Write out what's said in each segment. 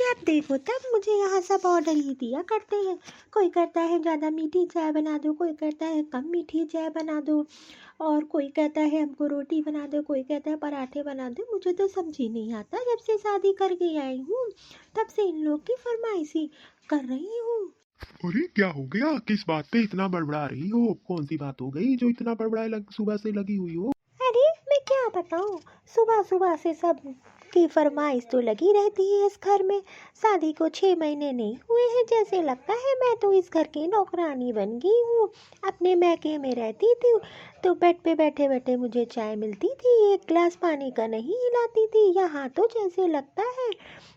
जब देखो तब मुझे यहाँ सब ऑर्डर ही दिया करते हैं। कोई कहता है ज़्यादा मीठी चाय बना दो, कोई कहता है कम मीठी चाय बना दो, और कोई कहता है हमको रोटी बना दो, कोई कहता है पराठे बना दो। मुझे तो समझ ही नहीं आता, जब से शादी करके आई हूँ तब से इन लोग की फरमाइश ही कर रही हूँ। अरे क्या हो गया? किस बात पे इतना बड़बड़ा रही हो? कौन सी बात हो गई जो इतना सुबह से लगी हुई हो? अरे मैं क्या बताऊँ, सुबह सुबह से सब की फरमाइश तो लगी रहती है इस घर में। शादी को 6 महीने नहीं हुए हैं, जैसे लगता है मैं तो इस घर की नौकरानी बन गई हूँ। अपने मैके में रहती थी तो बेड पे बैठे बैठे मुझे चाय मिलती थी, एक गिलास पानी का नहीं हिलाती थी। यहाँ तो जैसे लगता है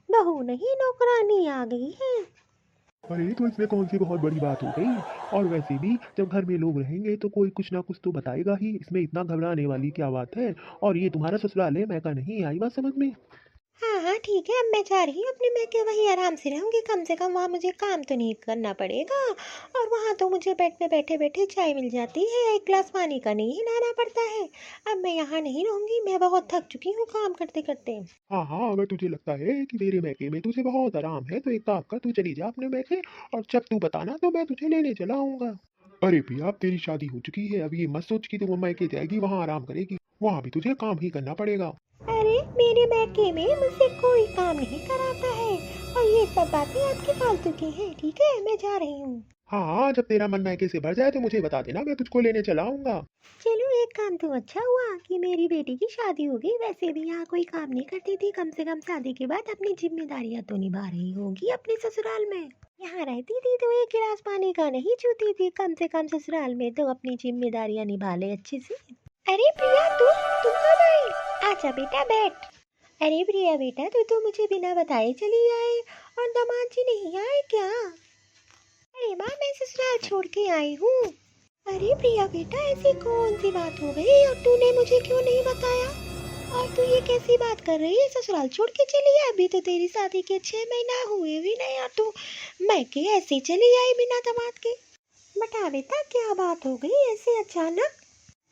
बहू नहीं नौकरानी आ गई है। अरे तो इसमें कौन सी बहुत बड़ी बात हो गई? और वैसे भी जब घर में लोग रहेंगे तो कोई कुछ ना कुछ तो बताएगा ही, इसमें इतना घबराने वाली क्या बात है? और ये तुम्हारा ससुराल है, मैका नहीं। आई बात समझ में? हाँ हाँ ठीक है, अब मैं जा रही हूँ अपने मैके, वहीं आराम से रहूँगी। कम से कम वहाँ मुझे काम तो नहीं करना पड़ेगा, और वहाँ तो मुझे बेड पे बैठे बैठे चाय मिल जाती है, एक गिलास पानी का नहीं हिलाना पड़ता है। अब मैं यहाँ नहीं रहूँगी, मैं बहुत थक चुकी हूँ काम करते करते। हाँ हाँ, अगर तुझे लगता है कि तेरे मैके में तुझे बहुत आराम है तो एक काम कर, तू चली जा अपने मैके, और जब तू बताना तो मैं तुझे लेने चला आऊंगा। अरे भैया, अब तेरी शादी हो चुकी है, अब ये मत सोच कि तू मैके जाएगी वहाँ आराम करेगी। वहाँ भी तुझे काम ही करना पड़ेगा। अरे मेरे मैके में मुझसे कोई काम नहीं कराता है, और ये सब बातें आपकी फालतू की हैं। ठीक है, मैं जा रही हूँ। हाँ हाँ, जब तेरा मन मैके से भर जाए तो मुझे बता देना, मैं तुझको लेने चला आऊंगा। चलो, एक काम तो अच्छा हुआ कि मेरी बेटी की शादी हो गई। वैसे भी यहाँ कोई काम नहीं करती थी, कम से कम शादी के बाद अपनी जिम्मेदारियां तो निभा रही होगी अपने ससुराल में। यहाँ रहती थी तो एक गिलास पानी का नहीं छूती थी, कम से कम ससुराल में तो अपनी जिम्मेदारियां निभा ले अच्छे से। अरे प्रिया, तुम कब आई? आजा बेटा बैठ। अरे प्रिया बेटा, तू तो मुझे बिना बताए चली आए, और दामाद जी नहीं आए क्या? अरे माँ, मैं ससुराल छोड़ के आई हूँ। अरे प्रिया बेटा, ऐसी कौन सी बात हो गई और तूने मुझे क्यों नहीं बताया? और तू ये कैसी बात कर रही है? ससुराल छोड़ के चली आई? अभी तो तेरी शादी के 6 महीना हुए भी नहीं, और तू मैके ऐसे चली आई बिना दामाद के? बता बेटा, क्या बात हो गई ऐसे अचानक?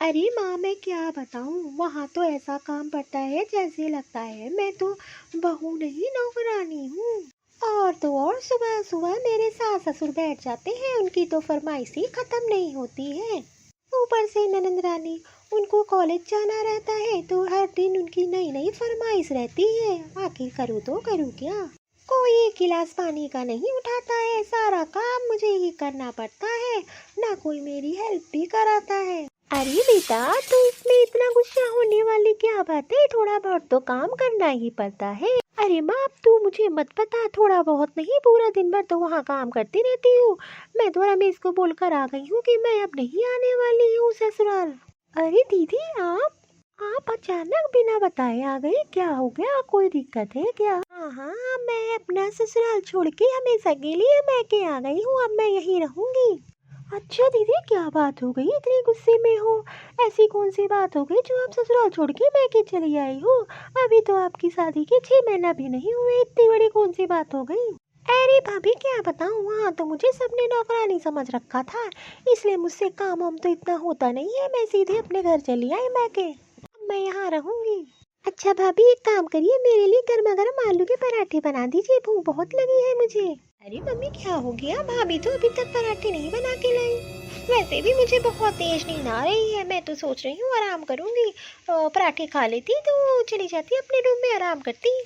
अरे माँ, मैं क्या बताऊँ, वहाँ तो ऐसा काम पड़ता है जैसे लगता है मैं तो बहू नहीं नौकरानी हूँ। और तो और सुबह सुबह मेरे सास ससुर बैठ जाते हैं, उनकी तो फरमाइश ही खत्म नहीं होती है। ऊपर से ननंद रानी, उनको कॉलेज जाना रहता है तो हर दिन उनकी नई नई फरमाइश रहती है। आखिर करूँ तो करूँ क्या? कोई एक गिलास पानी का नहीं उठाता है, सारा काम मुझे ही करना पड़ता है, ना कोई मेरी हेल्प भी कराता है। अरे बेटा, तो इसमें इतना गुस्सा होने वाली क्या बात है? थोड़ा बहुत तो काम करना ही पड़ता है। अरे माँ, अब तू मुझे मत बता, थोड़ा बहुत नहीं, पूरा दिन भर तो वहाँ काम करती रहती हूँ। मैं तो रमेश को बोलकर आ गई हूँ कि मैं अब नहीं आने वाली हूँ ससुराल। अरे दीदी, आप अचानक बिना बताए आ गई, क्या हो गया? कोई दिक्कत है क्या? हाँ हाँ, मैं अपना ससुराल छोड़ के हमेशा के लिए मैके आ गई हूँ, अब मैं यहीं रहूंगी। अच्छा दीदी, क्या बात हो गई, इतनी गुस्से में हो? ऐसी कौन सी बात हो गई जो आप ससुराल छोड़ के मैके चली आई हो? अभी तो आपकी शादी के 6 महीना भी नहीं हुए, इतनी बड़ी कौन सी बात हो गई? अरे भाभी, क्या बताऊँ, वहाँ तो मुझे सबने नौकरानी समझ रखा था, इसलिए मुझसे काम वाम तो इतना होता नहीं है। मैं सीधे अपने घर चली आई मैके, अब मैं यहाँ रहूंगी। अच्छा भाभी, एक काम करिए, मेरे लिए गर्मा गर्म आलू के पराठे बना दीजिए, भूख बहुत लगी है मुझे। अरे मम्मी, क्या हो गया? भाभी तो अभी तक पराठे नहीं बना के लाई। वैसे भी मुझे बहुत तेज नींद आ रही है, मैं तो सोच रही हूँ आराम करूंगी, पराठे खा लेती तो चली जाती अपने रूम में आराम करती।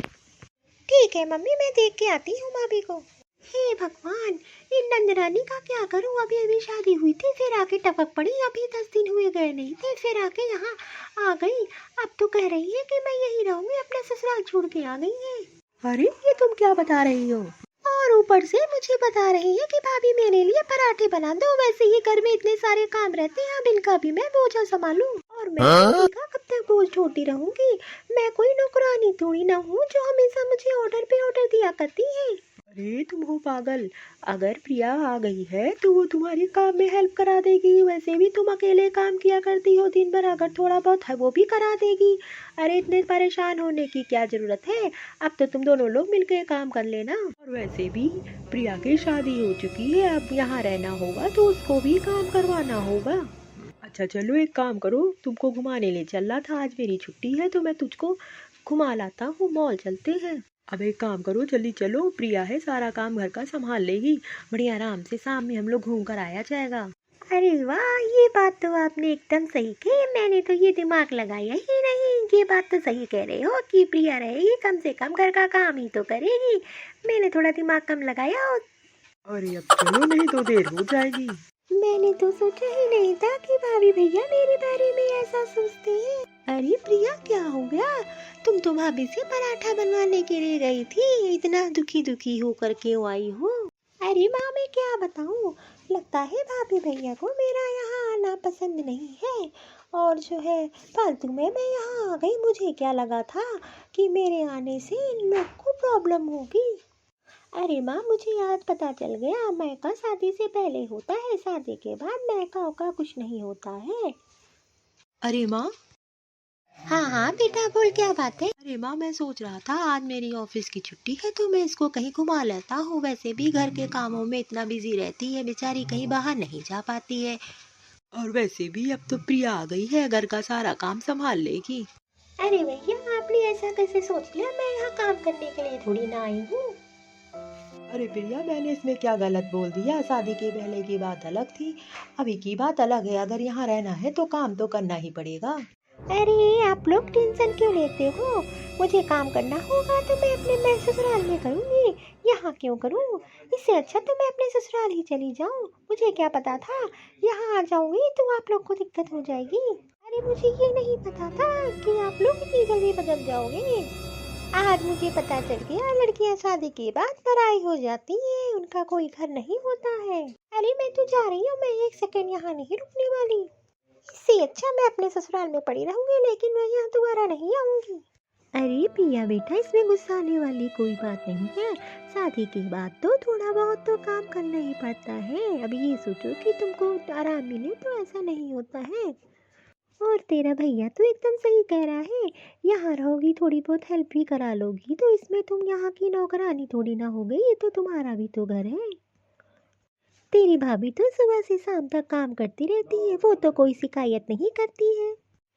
ठीक है मम्मी, मैं देख के आती हूँ भाभी को। हे भगवान, इन नंदरानी का क्या करूँ? अभी अभी शादी हुई थी, फिर आके टपक पड़ी, अभी 10 दिन हुए गए नहीं थे, फिर आके यहाँ आ गई। अब तो कह रही है कि मैं यहीं रहूंगी, अपना ससुराल छोड़ के आ गई है। अरे ये तुम क्या बता रही हो? और ऊपर से मुझे बता रही है कि भाभी मेरे लिए पराठे बना दो। वैसे ही घर में इतने सारे काम रहते हैं, अब इनका भी मैं बोझा संभालूं, और मैं भाभी का कब तक बोझ ढोती रहूंगी? मैं कोई नौकरानी थोड़ी ना हूँ जो हमेशा मुझे ऑर्डर पे ऑर्डर दिया करती है। अरे तुम हो पागल, अगर प्रिया आ गई है तो वो तुम्हारी काम में हेल्प करा देगी। वैसे भी तुम अकेले काम किया करती हो दिन भर, अगर थोड़ा बहुत है वो भी करा देगी। अरे इतने परेशान होने की क्या जरूरत है? अब तो तुम दोनों लोग मिलकर काम कर लेना। और वैसे भी प्रिया की शादी हो चुकी है, अब यहाँ रहना होगा तो उसको भी काम करवाना होगा। अच्छा चलो, एक काम करो, तुमको घुमाने ले चल रहा था, आज मेरी छुट्टी है तो मैं तुझको घुमा लाता हूँ, मॉल चलते हैं। अब एक काम करो, जल्दी चलो, प्रिया है सारा काम घर का संभाल लेगी, बड़ी आराम से शाम में हम लोग घूम कर आया जाएगा। अरे वाह, ये बात तो आपने एकदम सही कही, मैंने तो ये दिमाग लगाया ही नहीं। ये बात तो सही कह रहे हो कि प्रिया रहेगी, कम से कम घर का काम ही तो करेगी। मैंने थोड़ा दिमाग कम लगाया। अरे अब चलो, नहीं तो देर हो जाएगी। मैंने तो सोचा ही नहीं था कि भाभी भैया मेरे बारे में ऐसा सोचते हैं। अरे प्रिया, क्या हो गया? तुम तो भाभी से पराठा बनवाने के लिए गई थी, इतना दुखी दुखी होकर क्यों आई हो? अरे माँ, मैं क्या बताऊँ, लगता है भाभी भैया को मेरा यहाँ आना पसंद नहीं है, और जो है फालतू में मैं यहाँ आ गई। मुझे क्या लगा था कि मेरे आने से इन लोग को प्रॉब्लम होगी। अरे माँ, मुझे आज पता चल गया, मैका शादी से पहले होता है, शादी के बाद मैका का कुछ नहीं होता है। अरे माँ। हाँ हाँ बेटा, बोल, क्या बात है? अरे माँ, मैं सोच रहा था आज मेरी ऑफिस की छुट्टी है तो मैं इसको कहीं घुमा लेता हूँ। वैसे भी घर के कामों में इतना बिजी रहती है बेचारी, कहीं बाहर नहीं जा पाती है, और वैसे भी अब तो प्रिया आ गई है, घर का सारा काम संभाल लेगी। अरे भैया, आपने ऐसा कैसे सोच लिया? मैं यहाँ काम करने के लिए थोड़ी ना आई हूँ। अरे प्रिया, मैंने इसमें क्या गलत बोल दिया? शादी के पहले की बात अलग थी, अभी की बात अलग है। अगर यहाँ रहना है तो काम तो करना ही पड़ेगा। अरे आप लोग टेंशन क्यों लेते हो? मुझे काम करना होगा तो मैं ससुराल में करूँगी, यहाँ क्यों करूँ? इससे अच्छा तो मैं अपने ससुराल ही चली जाऊँ। मुझे क्या पता था यहाँ आ जाऊँगी तो आप लोग को दिक्कत हो जाएगी। अरे मुझे ये नहीं पता था कि आप लोग इतनी जल्दी बदल जाओगे। आज मुझे पता चल गया, लड़कियां शादी के बाद पराई हो जाती हैं, उनका कोई घर नहीं होता है। अरे मैं तो जा रही हूँ, मैं एक सेकंड यहाँ नहीं रुकने वाली। इससे अच्छा मैं अपने ससुराल में पड़ी रहूंगी, लेकिन मैं यहाँ दोबारा नहीं आऊंगी। अरे पिया बेटा, इसमें गुस्सा आने वाली कोई बात नहीं है। शादी के बाद तो थोड़ा बहुत तो काम करना ही पड़ता है। अब ये सोचो कि तुमको आराम मिले, तो ऐसा नहीं होता है। और तेरा भैया तो एकदम सही कह रहा है, यहाँ रहोगी, थोड़ी बहुत हेल्प भी करा लोगी तो इसमें तुम यहाँ की नौकरानी थोड़ी ना हो गई, ये तो तुम्हारा भी तो घर है। तेरी भाभी तो सुबह से शाम तक काम करती रहती है, वो तो कोई शिकायत नहीं करती है।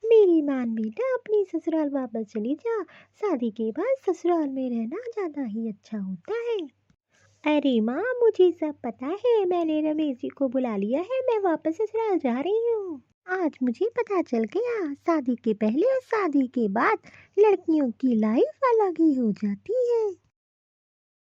मेरी मान बेटा, अपनी ससुराल वापस चली जा, शादी के बाद ससुराल में रहना ज़्यादा ही अच्छा होता है। अरे माँ, मुझे सब पता है, मैंने रमेश जी को बुला लिया है, मैं वापस ससुराल जा रही हूँ। आज मुझे पता चल गया, शादी के पहले और शादी के बाद लड़कियों की लाइफ अलग ही हो जाती है।